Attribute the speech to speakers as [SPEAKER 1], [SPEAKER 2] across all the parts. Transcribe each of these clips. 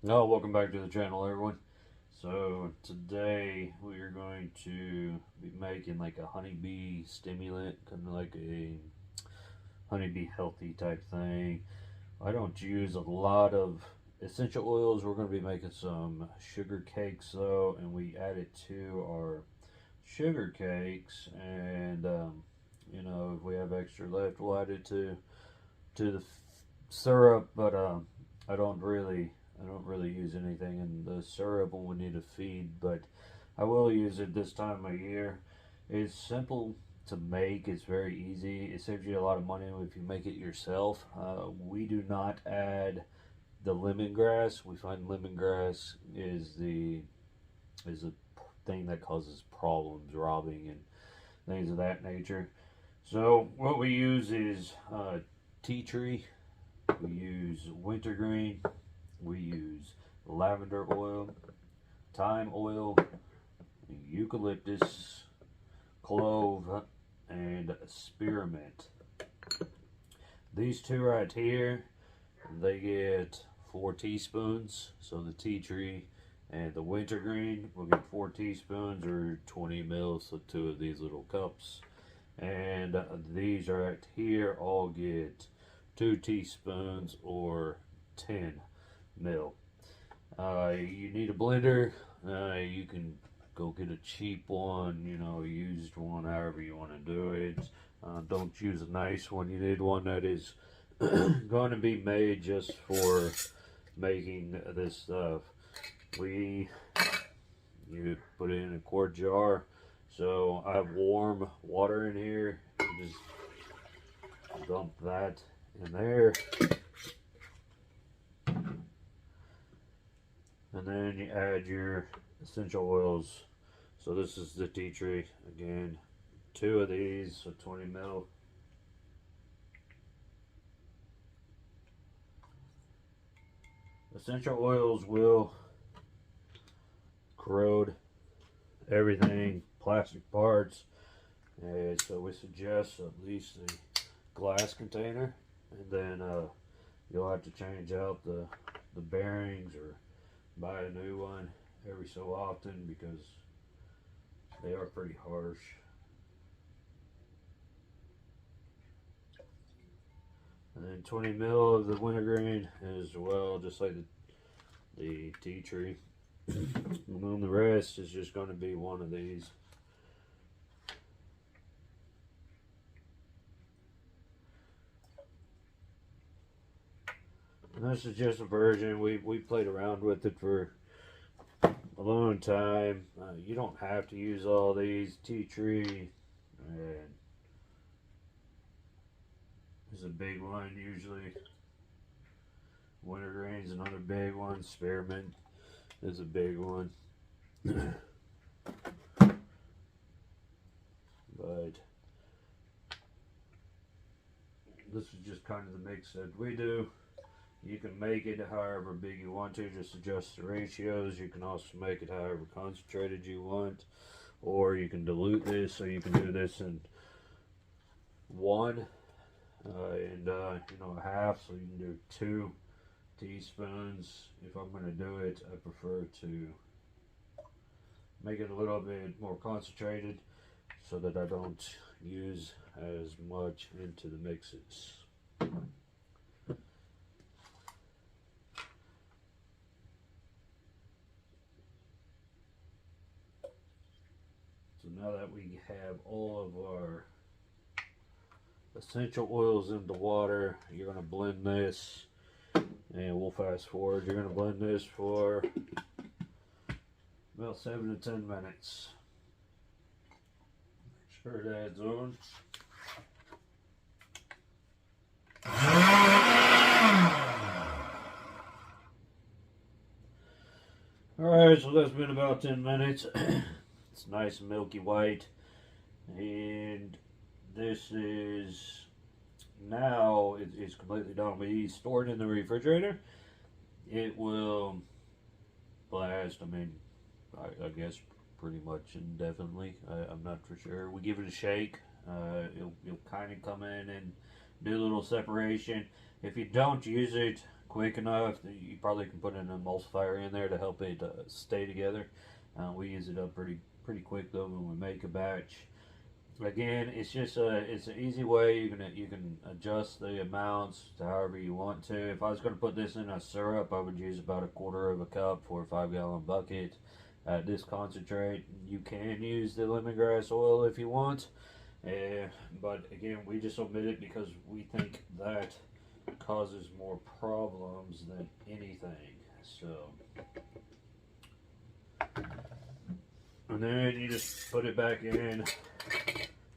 [SPEAKER 1] Oh, welcome back to the channel, everyone. So today we are going to be making like a honeybee stimulant, kind of like a honeybee healthy type thing. I don't use a lot of essential oils. We're going to be making some sugar cakes though, and we add it to our sugar cakes. And if we have extra left, we'll add it to the syrup. But I don't really use anything in the syrup when we need to feed, but I will use it this time of year. It's simple to make. It's very easy. It saves you a lot of money if you make it yourself. We do not add the lemongrass. We find lemongrass is a thing that causes problems, robbing and things of that nature. So what we use is tea tree. We use wintergreen. We use lavender oil, thyme oil, eucalyptus, clove, and spearmint. These two right here, they get 4 teaspoons. So the tea tree and the wintergreen will get 4 teaspoons or 20 mils, so 2 of these little cups. And these right here all get 2 teaspoons or 10 mil. You need a blender. You can go get a cheap one, used one, however you want to do it. Don't use a nice one. You need one that is going to be made just for making this stuff. You put it in a quart jar. So I have warm water in here. You just dump that in there. And then you add your essential oils. So this is the tea tree. Again, 2 of these, so 20 mil. Essential oils will corrode everything, plastic parts. And so we suggest at least a glass container. And then you'll have to change out the bearings or buy a new one every so often because they are pretty harsh. And then 20 mil of the wintergreen as well, just like the tea tree. And then the rest is just going to be one of these. And this is just a version. We played around with it for a long time. You don't have to use all these. Tea tree and is a big one usually. Wintergreen's another big one. Spearmint is a big one. But this is just kind of the mix that we do. You can make it however big you want to, just adjust the ratios. You can also make it however concentrated you want, or you can dilute this, so you can do this in one and a half, so you can do 2 teaspoons. If I'm going to do it, I prefer to make it a little bit more concentrated so that I don't use as much into the mixes. So now that we have all of our essential oils in the water, you're going to blend this, and we'll fast forward. You're going to blend this for about 7 to 10 minutes. Make sure it adds on. Alright, so that's been about 10 minutes. It's nice and milky white. And this is now it's completely done. We store it in the refrigerator. It will last, I guess pretty much indefinitely. I'm not for sure. We give it a shake. It'll kind of come in and do a little separation. If you don't use it quick enough, you probably can put an emulsifier in there to help it stay together. We use it up pretty quick though when we make a batch. Again, it's just it's an easy way. You can adjust the amounts to however you want to. If I was going to put this in a syrup, I would use about 1/4 of a cup for a 5-gallon bucket. This concentrate, you can use the lemongrass oil if you want, but again, we just omit it because we think that causes more problems than anything. So, and then you just put it back in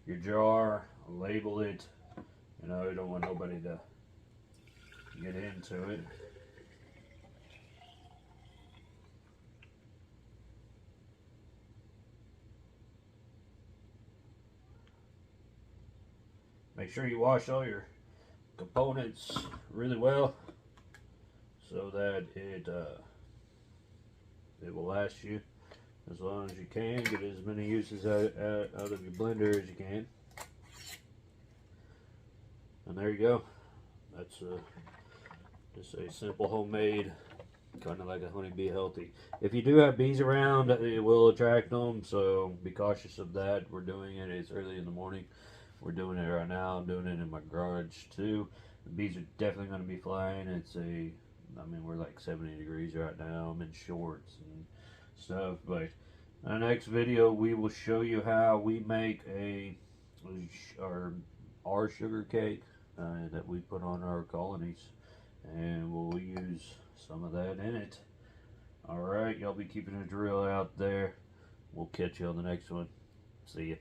[SPEAKER 1] your jar, label it. You know, you don't want nobody to get into it. Make sure you wash all your components really well so that it will last you as long as you can. Get as many uses out of your blender as you can. And there you go. That's just a simple homemade, kind of like a honeybee healthy. If you do have bees around, it will attract them, so be cautious of that. We're doing it. It's early in the morning. We're doing it right now. I'm doing it in my garage too. The bees are definitely going to be flying. I mean, we're like 70 degrees right now. I'm in shorts and stuff. But in the next video, we will show you how we make our sugar cake that we put on our colonies. And we'll use some of that in it. Alright, y'all be keeping it real out there. We'll catch you on the next one. See ya.